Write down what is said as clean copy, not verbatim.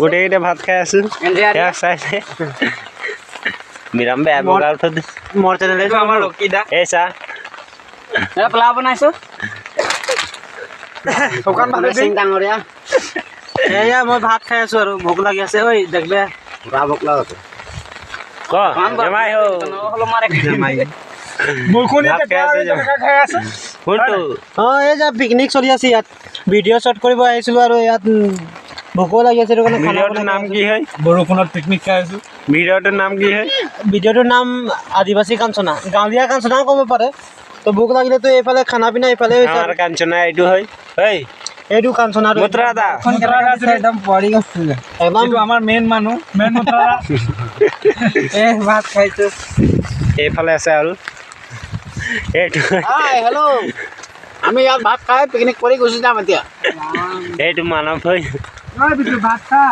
গোটেইকেইটা ভাত খাই আছো চাইছে বিৰাম বেয়া বগা উঠা মোৰ চেনেলে আমাৰ ৰকিদা এই চা পোলাও বনাইছো শুকান ভাত ডাঙৰীয়া এয়া মই ভাত খাই আছো আৰু ভোক লাগি আছে ঐ দেখবে পুৰা ভোক লাগছে ক জমাই হো হলো মারে জমাই মুখনি খাই আছে কোনটো এই যে পিকনিক চলি আছে ইয়াত ভিডিও শ্বট কৰিব আহিছিলো আৰু ইয়াত ভোক লাগি আছে কাৰণে ভিডিওটোৰ নাম কি হয় বৰষুণত পিকনিক খাই আছো ভিডিওটোৰ নাম কি হয় ভিডিওটোৰ নাম আদিবাসী কাঞ্চনা গাঁৱলীয়া কাঞ্চনা ক'ব পাৰে তো ভোক লাগিলে তো এইফালে খানা পিনা এইফালে হৈছে আমাৰ কাঞ্চনা এইটো হয় এই এইটো কাঞ্চনা মুত্ৰাদা একদম পৰি গৈছে একদম আমাৰ মেইন মানুহ মেইন মুত্ৰাদা এ ভাত খাইছো এইফালে আছে আৰু এইটো হাই হেল্ল' আমি ইয়াত ভাত খাই পিকনিক কৰি গুচি যাম এতিয়া এইটো মানৱ হয় ভাত খা